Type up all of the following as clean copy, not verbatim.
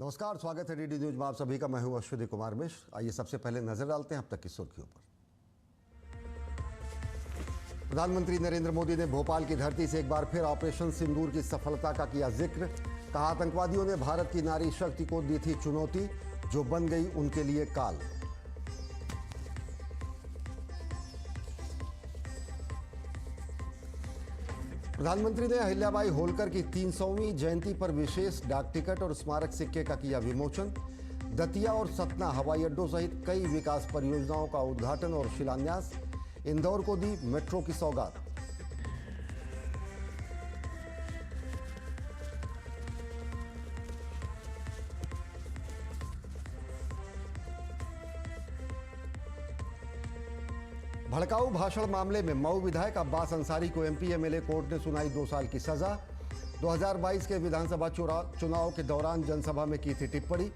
नमस्कार, स्वागत है डीडी न्यूज में आप सभी का। मैं हूं अश्विनी कुमार मिश्र। आइए सबसे पहले नजर डालते हैं अब तक की सुर्खियों पर। प्रधानमंत्री नरेंद्र मोदी ने भोपाल की धरती से एक बार फिर ऑपरेशन सिंदूर की सफलता का किया जिक्र। कहा, आतंकवादियों ने भारत की नारी शक्ति को दी थी चुनौती, जो बन गई उनके लिए काल। प्रधानमंत्री ने अहिल्याबाई होलकर की 300वीं जयंती पर विशेष डाक टिकट और स्मारक सिक्के का किया विमोचन। दतिया और सतना हवाई अड्डों सहित कई विकास परियोजनाओं का उद्घाटन और शिलान्यास। इंदौर को दी मेट्रो की सौगात। भड़काऊ भाषण मामले में मऊ विधायक अब्बास अंसारी को एमपी एमएलए कोर्ट ने सुनाई 2 साल की सजा। 2022 के विधानसभा चुनाव के दौरान जनसभा में की थी टिप्पणी।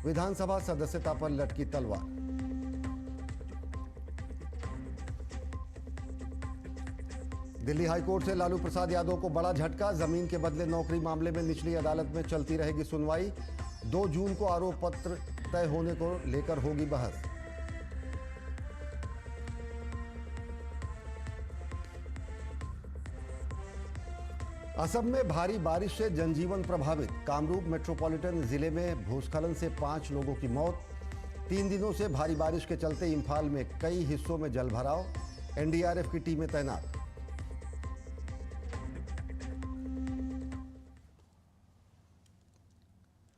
विधानसभा सदस्यता पर लटकी तलवार। दिल्ली हाईकोर्ट से लालू प्रसाद यादव को बड़ा झटका। जमीन के बदले नौकरी मामले में निचली अदालत में चलती रहेगी सुनवाई। 2 जून को आरोप पत्र तय होने को लेकर होगी बहस। असम में भारी बारिश से जनजीवन प्रभावित। कामरूप मेट्रोपॉलिटन जिले में भूस्खलन से 5 लोगों की मौत। 3 दिनों से भारी बारिश के चलते इम्फाल में कई हिस्सों में जलभराव। एनडीआरएफ की टीमें तैनात।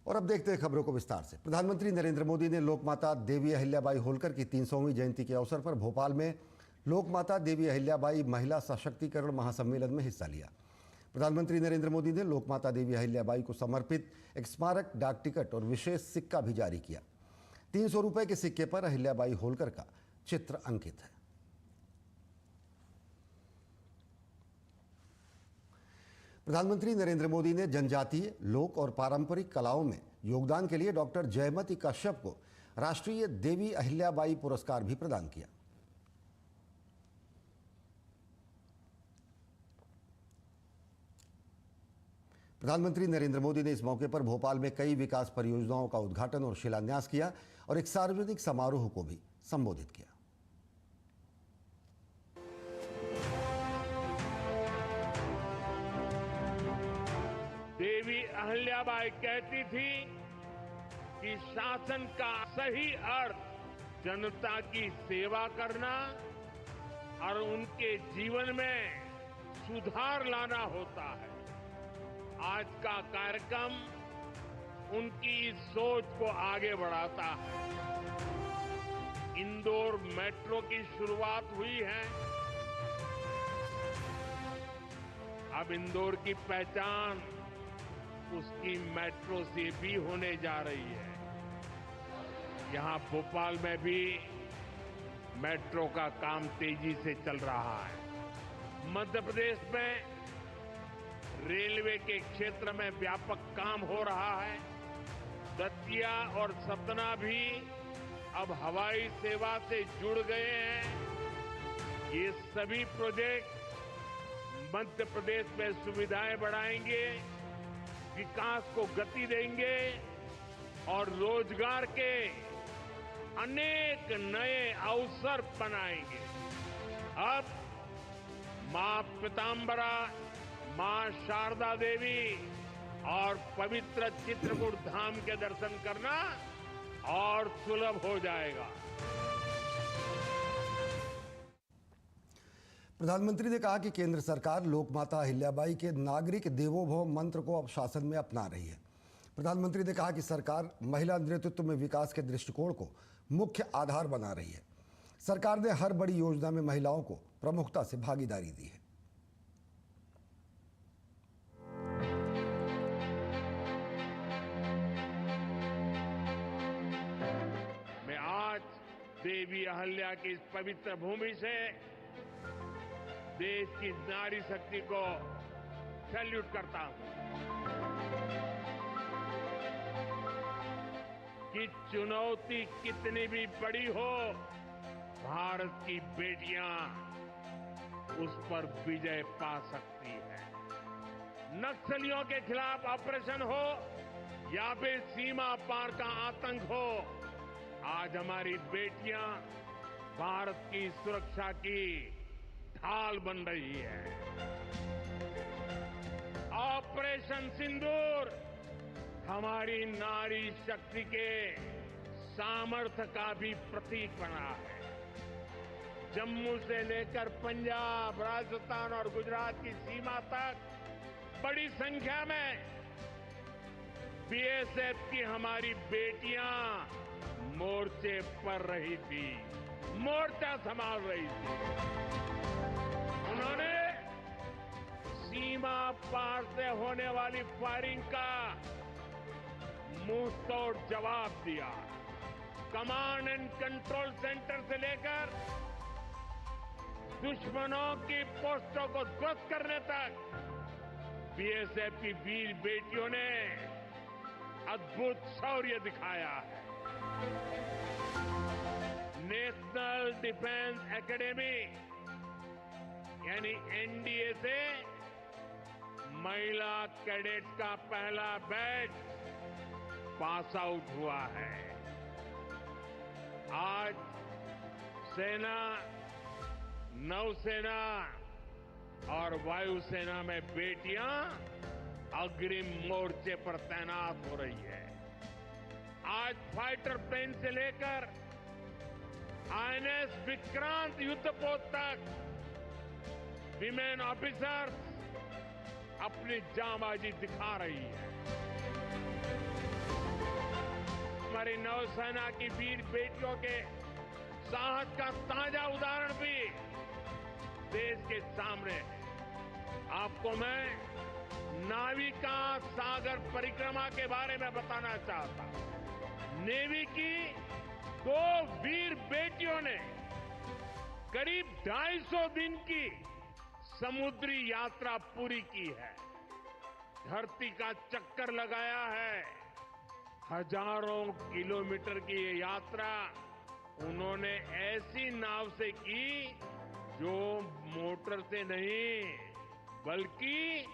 और अब देखते हैं खबरों को विस्तार से। प्रधानमंत्री नरेंद्र मोदी ने लोकमाता देवी अहिल्याबाई होलकर की 300वीं जयंती के अवसर पर भोपाल में लोकमाता देवी अहिल्याबाई महिला सशक्तिकरण महासम्मेलन में हिस्सा लिया। प्रधानमंत्री नरेंद्र मोदी ने लोकमाता देवी अहिल्याबाई को समर्पित एक स्मारक डाक टिकट और विशेष सिक्का भी जारी किया। 300 रुपए के सिक्के पर अहिल्याबाई होलकर का चित्र अंकित है। प्रधानमंत्री नरेंद्र मोदी ने जनजातीय, लोक और पारंपरिक कलाओं में योगदान के लिए डॉक्टर जयमती कश्यप को राष्ट्रीय देवी अहिल्याबाई पुरस्कार भी प्रदान किया। प्रधानमंत्री नरेंद्र मोदी ने इस मौके पर भोपाल में कई विकास परियोजनाओं का उद्घाटन और शिलान्यास किया और एक सार्वजनिक समारोह को भी संबोधित किया। देवी अहिल्याबाई कहती थी कि शासन का सही अर्थ जनता की सेवा करना और उनके जीवन में सुधार लाना होता है। आज का कार्यक्रम उनकी इस सोच को आगे बढ़ाता है। इंदौर मेट्रो की शुरुआत हुई है। अब इंदौर की पहचान उसकी मेट्रो से भी होने जा रही है। यहां भोपाल में भी मेट्रो का काम तेजी से चल रहा है। मध्य प्रदेश में रेलवे के क्षेत्र में व्यापक काम हो रहा है। दतिया और सतना भी अब हवाई सेवा से जुड़ गए हैं। ये सभी प्रोजेक्ट मध्य प्रदेश में सुविधाएं बढ़ाएंगे, विकास को गति देंगे और रोजगार के अनेक नए अवसर बनाएंगे। अब मां पीताम्बरा, मां शारदा देवी और पवित्र चित्रकूट धाम के दर्शन करना और सुलभ हो जाएगा। प्रधानमंत्री ने कहा कि केंद्र सरकार लोकमाता अहिल्याबाई के नागरिक देवो भव मंत्र को अब शासन में अपना रही है। प्रधानमंत्री ने कहा कि सरकार महिला नेतृत्व में विकास के दृष्टिकोण को मुख्य आधार बना रही है। सरकार ने हर बड़ी योजना में महिलाओं को प्रमुखता से भागीदारी दी है। देवी अहिल्या की इस पवित्र भूमि से देश की नारी शक्ति को सैल्यूट करता हूं कि चुनौती कितनी भी बड़ी हो, भारत की बेटियां उस पर विजय पा सकती है। नक्सलियों के खिलाफ ऑपरेशन हो या फिर सीमा पार का आतंक हो, आज हमारी बेटियां भारत की सुरक्षा की ढाल बन रही है। ऑपरेशन सिंदूर हमारी नारी शक्ति के सामर्थ्य का भी प्रतीक बना है। जम्मू से लेकर पंजाब, राजस्थान और गुजरात की सीमा तक बड़ी संख्या में बीएसएफ की हमारी बेटियां मोर्चे पर रही थी, मोर्चा संभाल रही थी। उन्होंने सीमा पार से होने वाली फायरिंग का मुंह तोड़ जवाब दिया। कमांड एंड कंट्रोल सेंटर से लेकर दुश्मनों की पोस्टों को ध्वस्त करने तक बीएसएफ की वीर बेटियों ने अद्भुत शौर्य दिखाया है। नेशनल डिफेंस एकेडमी यानी एनडीए से महिला कैडेट का पहला बैच पास आउट हुआ है। आज सेना, नौसेना और वायुसेना में बेटियां अग्रिम मोर्चे पर तैनात हो रही है। आज फाइटर प्लेन से लेकर आईएनएस विक्रांत युद्धपोत तक विमेन ऑफिसर्स अपनी जांबाजी दिखा रही है। हमारी नौसेना की वीर बेटियों के साहस का ताजा उदाहरण भी देश के सामने है। आपको मैं नाविका सागर परिक्रमा के बारे में बताना चाहता हूं। नेवी की 2 वीर बेटियों ने करीब 250 दिन की समुद्री यात्रा पूरी की है। धरती का चक्कर लगाया है। हजारों किलोमीटर की ये यात्रा उन्होंने ऐसी नाव से की जो मोटर से नहीं बल्कि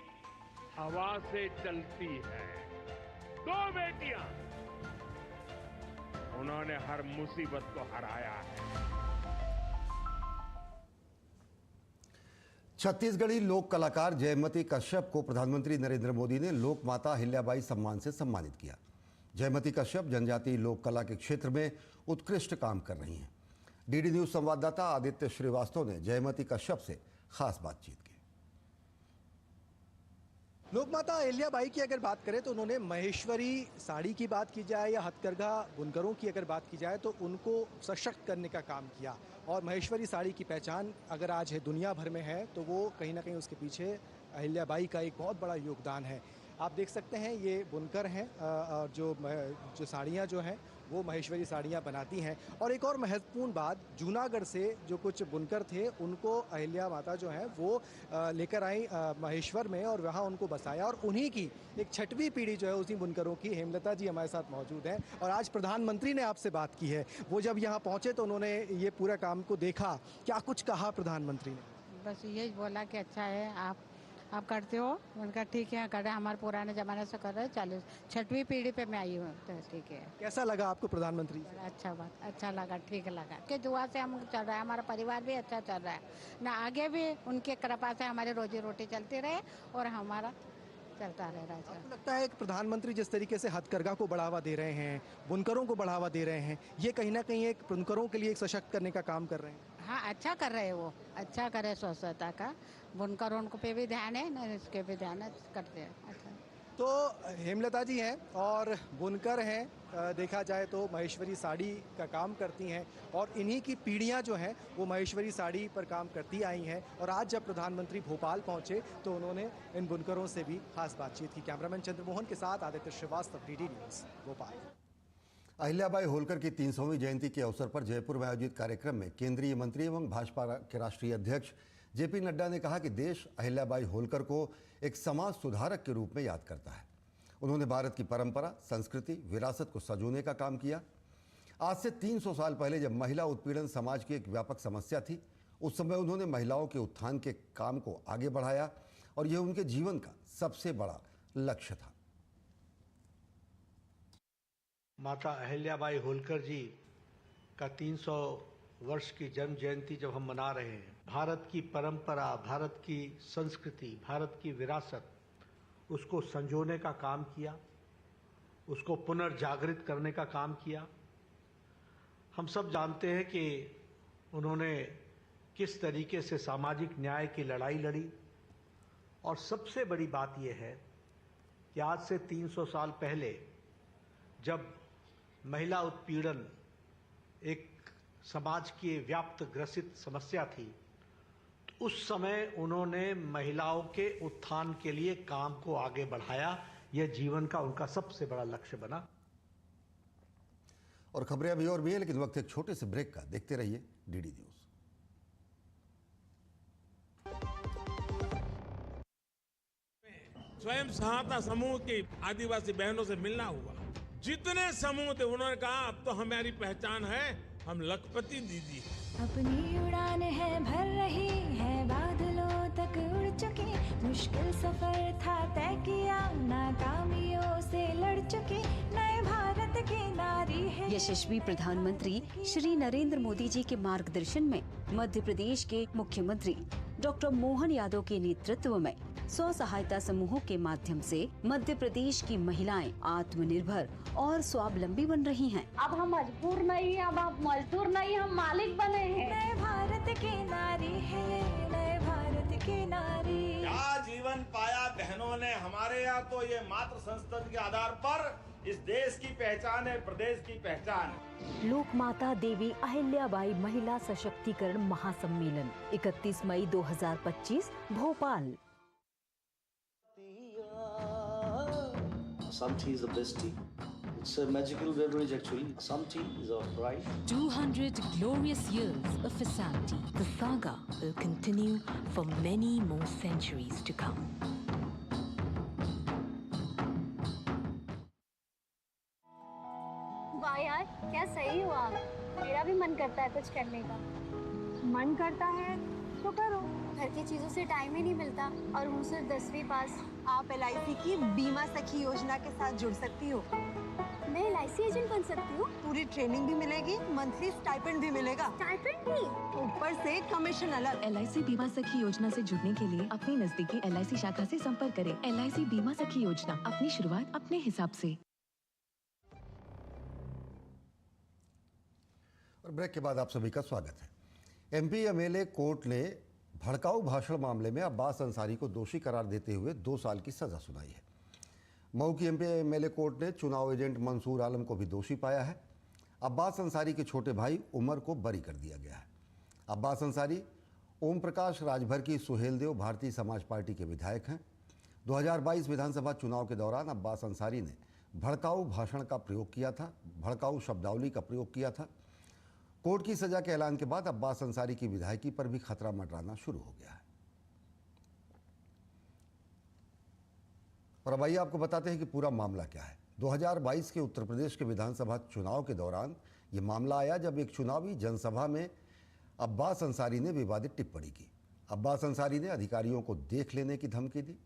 हवा से चलती है। 2 बेटियां, उन्होंने हर मुसीबत को हराया है। छत्तीसगढ़ी लोक कलाकार जयमती कश्यप को प्रधानमंत्री नरेंद्र मोदी ने लोक माता अहिल्याबाई सम्मान से सम्मानित किया। जयमती कश्यप जनजातीय लोक कला के क्षेत्र में उत्कृष्ट काम कर रही हैं। डीडी न्यूज संवाददाता आदित्य श्रीवास्तव ने जयमती कश्यप से खास बातचीत की। लोकमाता अहिल्याबाई की अगर बात करें तो उन्होंने महेश्वरी साड़ी की बात की जाए या हथकरघा बुनकरों की अगर बात की जाए तो उनको सशक्त करने का काम किया। और महेश्वरी साड़ी की पहचान अगर आज है दुनिया भर में है तो वो कहीं ना कहीं उसके पीछे अहिल्याबाई का एक बहुत बड़ा योगदान है। आप देख सकते हैं ये बुनकर हैं और जो साड़ियाँ जो हैं वो महेश्वरी साड़ियाँ बनाती हैं। और एक और महत्वपूर्ण बात, जूनागढ़ से जो कुछ बुनकर थे उनको अहिल्या माता जो है वो लेकर आई महेश्वर में और वहाँ उनको बसाया। और उन्हीं की एक 6वीं पीढ़ी जो है उसी बुनकरों की हेमलता जी हमारे साथ मौजूद हैं। और आज प्रधानमंत्री ने आपसे बात की है। वो जब यहाँ पहुँचे तो उन्होंने ये पूरा काम को देखा, क्या कुछ कहा प्रधानमंत्री ने? बस यही बोला कि अच्छा है आप करते हो। उनका ठीक है, कर रहे हैं, हमारे पुराने ज़माने से कर रहे हैं। 6वीं पीढ़ी पे मैं आई हूँ तो ठीक है। कैसा लगा आपको प्रधानमंत्री? अच्छा बात, अच्छा लगा, ठीक लगा कि दुआ से हम चल रहा है, हमारा परिवार भी अच्छा चल रहा है ना, आगे भी उनके कृपा से हमारी रोजी रोटी चलती रहे और हमारा चलता रहे। आपको लगता है कि प्रधानमंत्री जिस तरीके से हथकरघा को बढ़ावा दे रहे हैं, बुनकरों को बढ़ावा दे रहे हैं, ये कहीं ना कहीं एक बुनकरों के लिए एक सशक्त करने का काम कर रहे हैं? हाँ, अच्छा कर रहे हैं, वो अच्छा करे, स्वच्छता का बुनकरों को पे भी ध्यान है ना, इसके भी ध्यान करते हैं। अच्छा तो हेमलता जी हैं और बुनकर हैं। देखा जाए तो महेश्वरी साड़ी का काम करती हैं और इन्हीं की पीढ़ियां जो हैं वो महेश्वरी साड़ी पर काम करती आई हैं। और आज जब प्रधानमंत्री भोपाल पहुंचे तो उन्होंने इन बुनकरों से भी खास बातचीत की। कैमरामैन चंद्रमोहन के साथ आदित्य श्रीवास्तव, डीडी न्यूज़, भोपाल। अहिल्याबाई होलकर की 300वीं जयंती के अवसर पर जयपुर में आयोजित कार्यक्रम में केंद्रीय मंत्री एवं भाजपा के राष्ट्रीय अध्यक्ष जेपी नड्डा ने कहा कि देश अहिल्याबाई होलकर को एक समाज सुधारक के रूप में याद करता है। उन्होंने भारत की परंपरा, संस्कृति, विरासत को संजोने का काम किया। आज से 300 साल पहले जब महिला उत्पीड़न समाज की एक व्यापक समस्या थी, उस समय उन्होंने महिलाओं के उत्थान के काम को आगे बढ़ाया और यह उनके जीवन का सबसे बड़ा लक्ष्य था। माता अहिल्याबाई होलकर जी का 300 वर्ष की जन्म जयंती जब हम मना रहे हैं, भारत की परंपरा, भारत की संस्कृति, भारत की विरासत, उसको संजोने का काम किया, उसको पुनर्जागृत करने का काम किया। हम सब जानते हैं कि उन्होंने किस तरीके से सामाजिक न्याय की लड़ाई लड़ी, और सबसे बड़ी बात यह है कि आज से 300 साल पहले जब महिला उत्पीड़न एक समाज की व्याप्त ग्रसित समस्या थी, तो उस समय उन्होंने महिलाओं के उत्थान के लिए काम को आगे बढ़ाया। यह जीवन का उनका सबसे बड़ा लक्ष्य बना। और खबरें अभी और भी है, लेकिन वक्त एक छोटे से ब्रेक का। देखते रहिए डीडी न्यूज। स्वयं सहायता समूह की आदिवासी बहनों से मिलना हुआ। जितने समूह थे उन्होंने कहा अब तो हमारी पहचान है, हम लखपति दीदी हैं। अपनी उड़ान है भर रही है, बादलों तक उड़ चुकी, मुश्किल सफर था तय किया, नाकामियों से लड़ चुकी, नए भारत की नारी है। यशस्वी प्रधानमंत्री श्री नरेंद्र मोदी जी के मार्गदर्शन में मध्य प्रदेश के मुख्यमंत्री डॉक्टर मोहन यादव के नेतृत्व में स्व सहायता समूहों के माध्यम से मध्य प्रदेश की महिलाएं आत्मनिर्भर और स्वावलंबी बन रही हैं। अब हम मजबूर नहीं, अब हम मजदूर नहीं, हम मालिक बने हैं। नए भारत की नारी है, नए भारत की नारी। क्या जीवन पाया बहनों ने हमारे यहाँ, तो ये मातृ संस्कृति के आधार पर इस देश की पहचान है, प्रदेश की पहचान है। लोक माता देवी अहिल्याबाई महिला सशक्तिकरण महासम्मेलन 31 मई 2025 Bhopal. Some tea is the best tea. It's a magical beverage actually. Some tea is alright. 200 glorious years of Assam. The saga will continue for many more centuries to come. वाह यार, क्या सही हुआ। मेरा भी मन करता है कुछ करने का। मन करता है तो करो। घर की चीजों से टाइम ही नहीं मिलता, और हूँ सिर्फ 10वीं पास। आप LIC की बीमा सखी योजना के साथ जुड़ सकती हो। मैं LIC एजेंट बन सकती हूँ? पूरी ट्रेनिंग भी मिलेगी, मंथली स्टाइपेंड भी मिलेगा। स्टाइपेंड भी? ऊपर से कमीशन अलग। LIC बीमा सखी योजना से जुड़ने के लिए अपनी नजदीकी LIC शाखा से संपर्क करें। LIC बीमा सखी योजना, अपनी शुरुआत अपने हिसाब से। और ब्रेक के बाद आप सभी का स्वागत है। MP MLA कोर्ट ने भड़काऊ भाषण मामले में अब्बास अंसारी को दोषी करार देते हुए 2 साल की सजा सुनाई है। मऊ की MP MLA कोर्ट ने चुनाव एजेंट मंसूर आलम को भी दोषी पाया है। अब्बास अंसारी के छोटे भाई उमर को बरी कर दिया गया है। अब्बास अंसारी ओम प्रकाश राजभर की सुहेलदेव भारतीय समाज पार्टी के विधायक हैं। 2022 विधानसभा चुनाव के दौरान अब्बास अंसारी ने भड़काऊ भाषण का प्रयोग किया था, भड़काऊ शब्दावली का प्रयोग किया था। कोर्ट की सजा के ऐलान के बाद अब्बास अंसारी की विधायकी पर भी खतरा मंडराना शुरू हो गया है। और अब आइए आपको बताते हैं कि पूरा मामला क्या है। 2022 के उत्तर प्रदेश के विधानसभा चुनाव के दौरान यह मामला आया जब एक चुनावी जनसभा में अब्बास अंसारी ने विवादित टिप्पणी की। अब्बास अंसारी ने अधिकारियों को देख लेने की धमकी दी।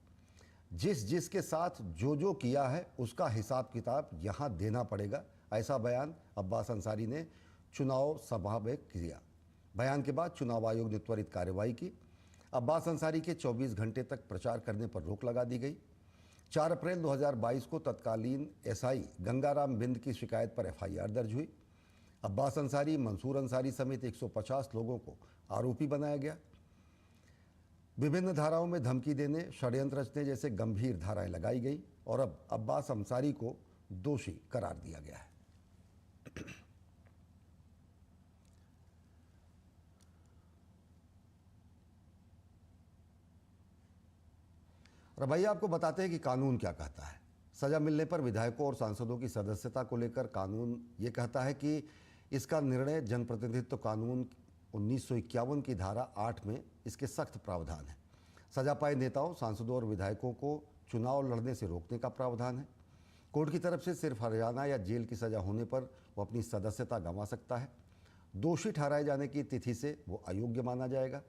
जिसके साथ जो किया है उसका हिसाब किताब यहां देना पड़ेगा, ऐसा बयान अब्बास अंसारी ने चुनाव सभा में किया। बयान के बाद चुनाव आयोग ने त्वरित कार्रवाई की। अब्बास अंसारी के 24 घंटे तक प्रचार करने पर रोक लगा दी गई। 4 अप्रैल 2022 को तत्कालीन SI गंगाराम बिंद की शिकायत पर FIR दर्ज हुई। अब्बास अंसारी, मंसूर अंसारी समेत 150 लोगों को आरोपी बनाया गया। विभिन्न धाराओं में धमकी देने, षड्यंत्र रचने जैसे गंभीर धाराएं लगाई गई और अब अब्बास अंसारी को दोषी करार दिया गया है। और भैया आपको बताते हैं कि कानून क्या कहता है। सजा मिलने पर विधायकों और सांसदों की सदस्यता को लेकर कानून ये कहता है कि इसका निर्णय जनप्रतिनिधित्व कानून 1951 की धारा 8 में इसके सख्त प्रावधान है। सजा पाए नेताओं, सांसदों और विधायकों को चुनाव लड़ने से रोकने का प्रावधान है। कोर्ट की तरफ से सिर्फ हरियाणा या जेल की सजा होने पर वो अपनी सदस्यता गंवा सकता है। दोषी ठहराए जाने की तिथि से वो अयोग्य माना जाएगा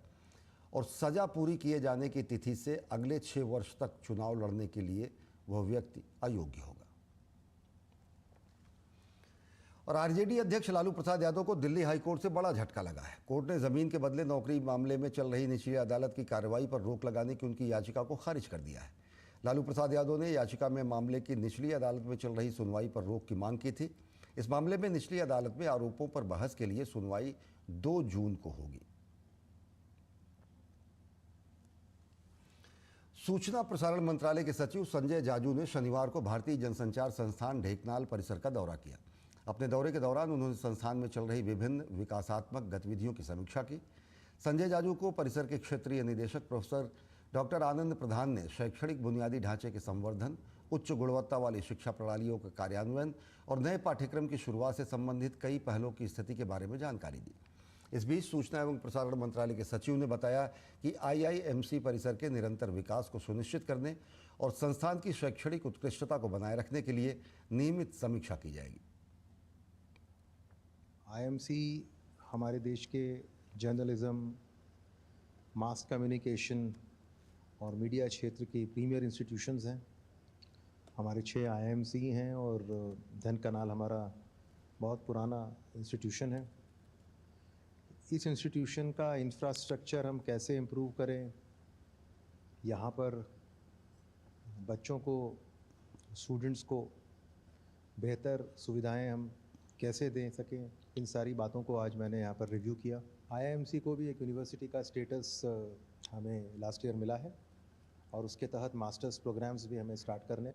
और सजा पूरी किए जाने की तिथि से अगले 6 वर्ष तक चुनाव लड़ने के लिए वह व्यक्ति अयोग्य होगा। और आरजेडी अध्यक्ष लालू प्रसाद यादव को दिल्ली हाईकोर्ट से बड़ा झटका लगा है। कोर्ट ने जमीन के बदले नौकरी मामले में चल रही निचली अदालत की कार्रवाई पर रोक लगाने की उनकी याचिका को खारिज कर दिया है। लालू प्रसाद यादव ने याचिका में मामले की निचली अदालत में चल रही सुनवाई पर रोक की मांग की थी। इस मामले में निचली अदालत में आरोपों पर बहस के लिए सुनवाई 2 जून को होगी। सूचना प्रसारण मंत्रालय के सचिव संजय जाजू ने शनिवार को भारतीय जनसंचार संस्थान ढेकनाल परिसर का दौरा किया। अपने दौरे के दौरान उन्होंने संस्थान में चल रही विभिन्न विकासात्मक गतिविधियों की समीक्षा की। संजय जाजू को परिसर के क्षेत्रीय निदेशक प्रोफेसर डॉक्टर आनंद प्रधान ने शैक्षणिक बुनियादी ढांचे के संवर्धन, उच्च गुणवत्ता वाली शिक्षा प्रणालियों के कार्यान्वयन और नए पाठ्यक्रम की शुरुआत से संबंधित कई पहलों की स्थिति के बारे में जानकारी दी। इस बीच सूचना एवं प्रसारण मंत्रालय के सचिव ने बताया कि IIMC परिसर के निरंतर विकास को सुनिश्चित करने और संस्थान की शैक्षणिक उत्कृष्टता को बनाए रखने के लिए नियमित समीक्षा की जाएगी। IIMC हमारे देश के जर्नलिज्म, मास कम्युनिकेशन और मीडिया क्षेत्र की प्रीमियर इंस्टीट्यूशंस हैं। हमारे 6 IIMC हैं और धन कनाल हमारा बहुत पुराना इंस्टीट्यूशन है। इस इंस्टीट्यूशन का इंफ्रास्ट्रक्चर हम कैसे इम्प्रूव करें, यहाँ पर बच्चों को, स्टूडेंट्स को बेहतर सुविधाएं हम कैसे दे सकें, इन सारी बातों को आज मैंने यहाँ पर रिव्यू किया। IIMC को भी एक यूनिवर्सिटी का स्टेटस हमें लास्ट ईयर मिला है और उसके तहत मास्टर्स प्रोग्राम्स भी हमें स्टार्ट करने।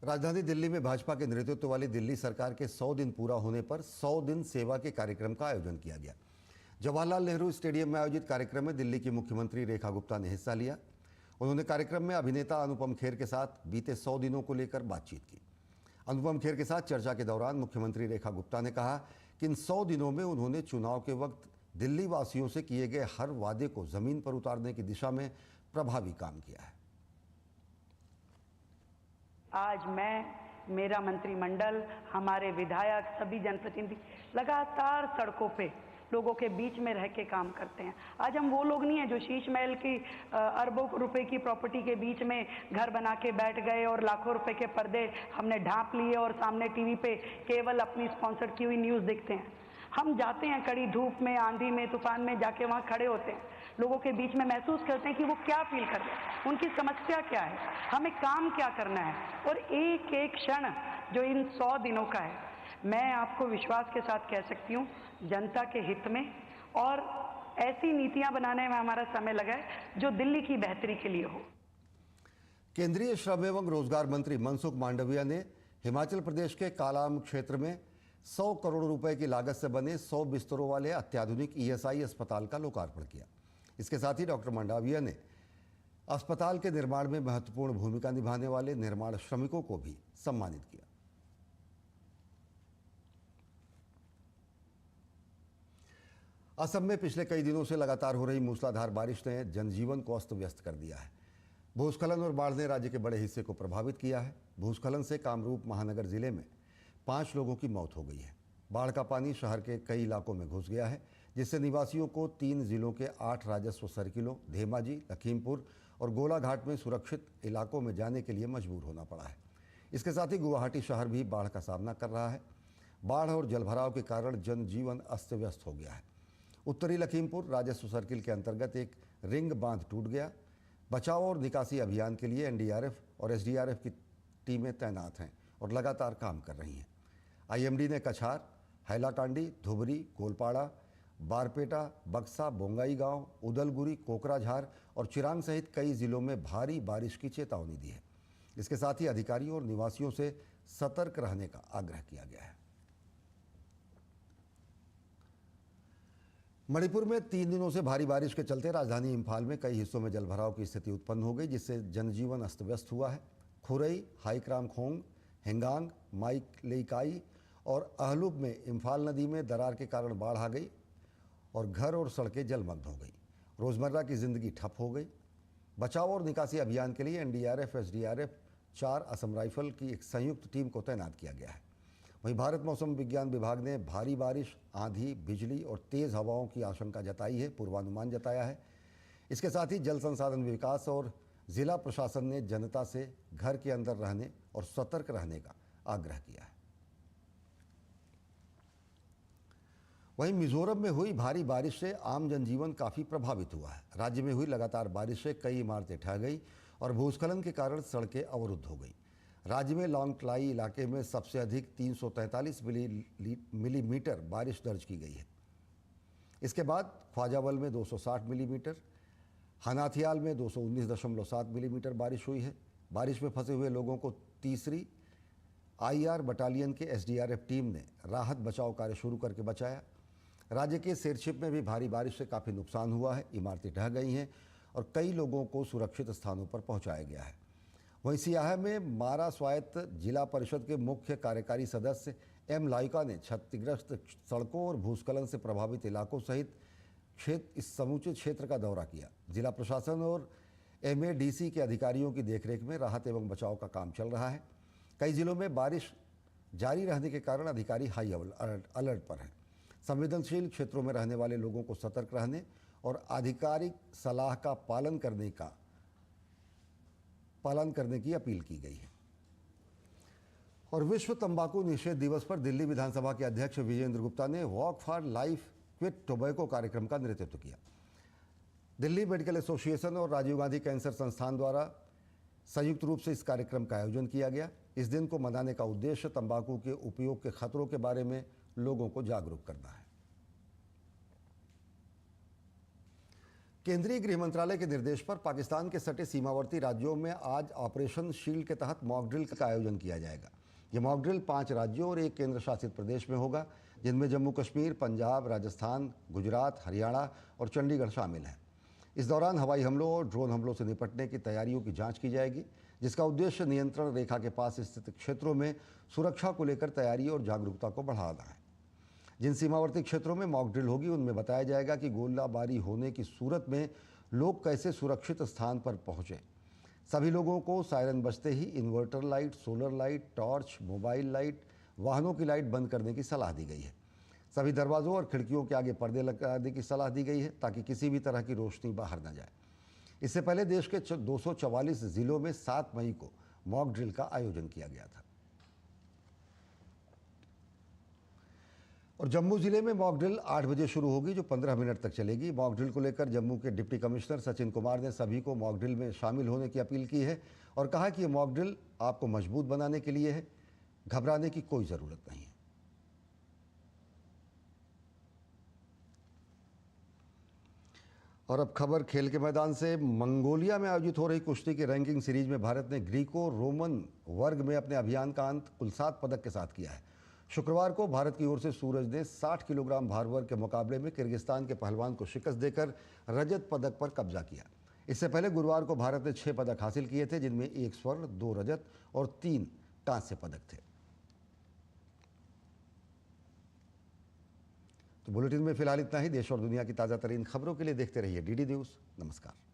राजधानी दिल्ली में भाजपा के नेतृत्व वाली दिल्ली सरकार के 100 दिन पूरा होने पर 100 दिन सेवा के कार्यक्रम का आयोजन किया गया। जवाहरलाल नेहरू स्टेडियम में आयोजित कार्यक्रम में दिल्ली की मुख्यमंत्री रेखा गुप्ता ने हिस्सा लिया। उन्होंने कार्यक्रम में अभिनेता अनुपम खेर के साथ बीते 100 दिनों को लेकर बातचीत की। अनुपम खेर के साथ चर्चा के दौरान मुख्यमंत्री रेखा गुप्ता ने कहा कि इन 100 दिनों में उन्होंने चुनाव के वक्त दिल्ली वासियों से किए गए हर वादे को जमीन पर उतारने की दिशा में प्रभावी काम किया है। आज मैं, मेरा मंत्रिमंडल, हमारे विधायक, सभी जनप्रतिनिधि लगातार सड़कों पे लोगों के बीच में रह के काम करते हैं। आज हम वो लोग नहीं हैं जो शीश महल की अरबों रुपए की प्रॉपर्टी के बीच में घर बना के बैठ गए और लाखों रुपए के पर्दे हमने ढांप लिए और सामने टीवी पे केवल अपनी स्पॉन्सर्ड की हुई न्यूज़ दिखते हैं। हम जाते हैं कड़ी धूप में, आंधी में, तूफान में, जाके वहाँ खड़े होते हैं, लोगों के बीच में महसूस करते हैं कि वो क्या फील कर रहे हैं, उनकी समस्या क्या है, हमें काम क्या करना है। और एक एक क्षण जो इन 100 दिनों का है, मैं आपको विश्वास के साथ कह सकती हूँ जनता के हित में और ऐसी नीतियां बनाने में हमारा समय लगा है जो दिल्ली की बेहतरी के लिए हो। केंद्रीय श्रम एवं रोजगार मंत्री मनसुख मांडविया ने हिमाचल प्रदेश के कालाम क्षेत्र में 100 करोड़ रुपए की लागत से बने 100 बिस्तरों वाले अत्याधुनिक ESI अस्पताल का लोकार्पण किया। इसके साथ ही डॉक्टर मांडविया ने अस्पताल के निर्माण में महत्वपूर्ण भूमिका निभाने वाले निर्माण श्रमिकों को भी सम्मानित किया। असम में पिछले कई दिनों से लगातार हो रही मूसलाधार बारिश ने जनजीवन को अस्त व्यस्त कर दिया है। भूस्खलन और बाढ़ ने राज्य के बड़े हिस्से को प्रभावित किया है। भूस्खलन से कामरूप महानगर जिले में 5 लोगों की मौत हो गई है। बाढ़ का पानी शहर के कई इलाकों में घुस गया है, जिससे निवासियों को 3 जिलों के 8 राजस्व सर्किलों धेमाजी, लखीमपुर और गोलाघाट में सुरक्षित इलाकों में जाने के लिए मजबूर होना पड़ा है। इसके साथ ही गुवाहाटी शहर भी बाढ़ का सामना कर रहा है। बाढ़ और जलभराव के कारण जनजीवन अस्त व्यस्त हो गया है। उत्तरी लखीमपुर राजस्व सर्किल के अंतर्गत एक रिंग बांध टूट गया। बचाव और निकासी अभियान के लिए NDRF और SDRF की टीमें तैनात हैं और लगातार काम कर रही हैं। IMD ने कछार, हैलाकांडी, धुबरी, गोलपाड़ा, बारपेटा, बक्सा, बोंगाई गांव, उदलगुरी, कोकराझार और चिरांग सहित कई जिलों में भारी बारिश की चेतावनी दी है। इसके साथ ही अधिकारियों और निवासियों से सतर्क रहने का आग्रह किया गया है। मणिपुर में 3 दिनों से भारी बारिश के चलते राजधानी इम्फाल में कई हिस्सों में जलभराव की स्थिति उत्पन्न हो गई, जिससे जनजीवन अस्त व्यस्त हुआ है। खुरई, हाईक्रामखोंग, हेंगांग, माइकलेइकाई और अहलुब में इम्फाल नदी में दरार के कारण बाढ़ आ गई और घर और सड़कें जलमग्न हो गई। रोज़मर्रा की ज़िंदगी ठप हो गई। बचाव और निकासी अभियान के लिए NDRF, SDRF, 4 असम राइफल की एक संयुक्त टीम को तैनात किया गया है। वहीं भारत मौसम विज्ञान विभाग ने भारी बारिश, आंधी, बिजली और तेज़ हवाओं की आशंका जताई है, पूर्वानुमान जताया है। इसके साथ ही जल संसाधन विकास और जिला प्रशासन ने जनता से घर के अंदर रहने और सतर्क रहने का आग्रह किया है। वहीं मिजोरम में हुई भारी बारिश से आम जनजीवन काफ़ी प्रभावित हुआ है। राज्य में हुई लगातार बारिश से कई इमारतें ढह गई और भूस्खलन के कारण सड़कें अवरुद्ध हो गई। राज्य में लॉन्गट्लाई इलाके में सबसे अधिक 343 मिलीमीटर बारिश दर्ज की गई है। इसके बाद ख्वाजावल में 260 मिलीमीटर, हनाथियाल में 219.7 मिलीमीटर बारिश हुई है। बारिश में फंसे हुए लोगों को तीसरी IR बटालियन के SDRF टीम ने राहत बचाव कार्य शुरू करके बचाया। राज्य के शेरशिप में भी भारी बारिश से काफ़ी नुकसान हुआ है। इमारतें ढह गई हैं और कई लोगों को सुरक्षित स्थानों पर पहुंचाया गया है। वहीं सियाहा में मारा स्वायत्त जिला परिषद के मुख्य कार्यकारी सदस्य M लाइका ने क्षतिग्रस्त सड़कों और भूस्खलन से प्रभावित इलाकों सहित इस समूचे क्षेत्र का दौरा किया। जिला प्रशासन और MADC के अधिकारियों की देखरेख में राहत एवं बचाव का काम चल रहा है। कई जिलों में बारिश जारी रहने के कारण अधिकारी हाई अलर्ट पर हैं। संवेदनशील क्षेत्रों में रहने वाले लोगों को सतर्क रहने और आधिकारिक सलाह का पालन करने की अपील की गई है। और विश्व तंबाकू निषेध दिवस पर दिल्ली विधानसभा के अध्यक्ष विजेंद्र गुप्ता ने walk for life quit tobacco कार्यक्रम का नेतृत्व किया। दिल्ली मेडिकल एसोसिएशन और राजीव गांधी कैंसर संस्थान द्वारा संयुक्त रूप से इस कार्यक्रम का आयोजन किया गया। इस दिन को मनाने का उद्देश्य तंबाकू के उपयोग के खतरों के बारे में लोगों को जागरूक करना है। केंद्रीय गृह मंत्रालय के निर्देश पर पाकिस्तान के सटे सीमावर्ती राज्यों में आज ऑपरेशन शील्ड के तहत मॉक ड्रिल का आयोजन किया जाएगा। ये मॉक ड्रिल 5 राज्यों और 1 केंद्र शासित प्रदेश में होगा, जिनमें जम्मू कश्मीर, पंजाब, राजस्थान, गुजरात, हरियाणा और चंडीगढ़ शामिल हैं। इस दौरान हवाई हमलों और ड्रोन हमलों से निपटने की तैयारियों की जांच की जाएगी, जिसका उद्देश्य नियंत्रण रेखा के पास स्थित क्षेत्रों में सुरक्षा को लेकर तैयारी और जागरूकता को बढ़ाना है। जिन सीमावर्ती क्षेत्रों में मॉक ड्रिल होगी उनमें बताया जाएगा कि गोलाबारी होने की सूरत में लोग कैसे सुरक्षित स्थान पर पहुंचे। सभी लोगों को सायरन बजते ही inverter light, solar light, torch, mobile light, वाहनों की लाइट बंद करने की सलाह दी गई है। सभी दरवाजों और खिड़कियों के आगे पर्दे लगाने की सलाह दी गई है ताकि किसी भी तरह की रोशनी बाहर न जाए। इससे पहले देश के 244 जिलों में 7 मई को मॉक ड्रिल का आयोजन किया गया था। और जम्मू जिले में मॉक ड्रिल 8 बजे शुरू होगी, जो 15 मिनट तक चलेगी। मॉक ड्रिल को लेकर जम्मू के डिप्टी कमिश्नर सचिन कुमार ने सभी को मॉक ड्रिल में शामिल होने की अपील की है और कहा कि ये मॉक ड्रिल आपको मजबूत बनाने के लिए है, घबराने की कोई ज़रूरत नहीं है। और अब खबर खेल के मैदान से। मंगोलिया में आयोजित हो रही कुश्ती की रैंकिंग सीरीज में भारत ने ग्रीको रोमन वर्ग में अपने अभियान का अंत कुल 7 पदक के साथ किया है। शुक्रवार को भारत की ओर से सूरज ने 60 किलोग्राम भार वर्ग के मुकाबले में किर्गिस्तान के पहलवान को शिकस्त देकर रजत पदक पर कब्जा किया। इससे पहले गुरुवार को भारत ने 6 पदक हासिल किए थे, जिनमें 1 स्वर्ण, 2 रजत और 3 कांस्य पदक थे। तो बुलेटिन में फिलहाल इतना ही। देश और दुनिया की ताज़ा तरीन खबरों के लिए देखते रहिए DD न्यूज़। नमस्कार।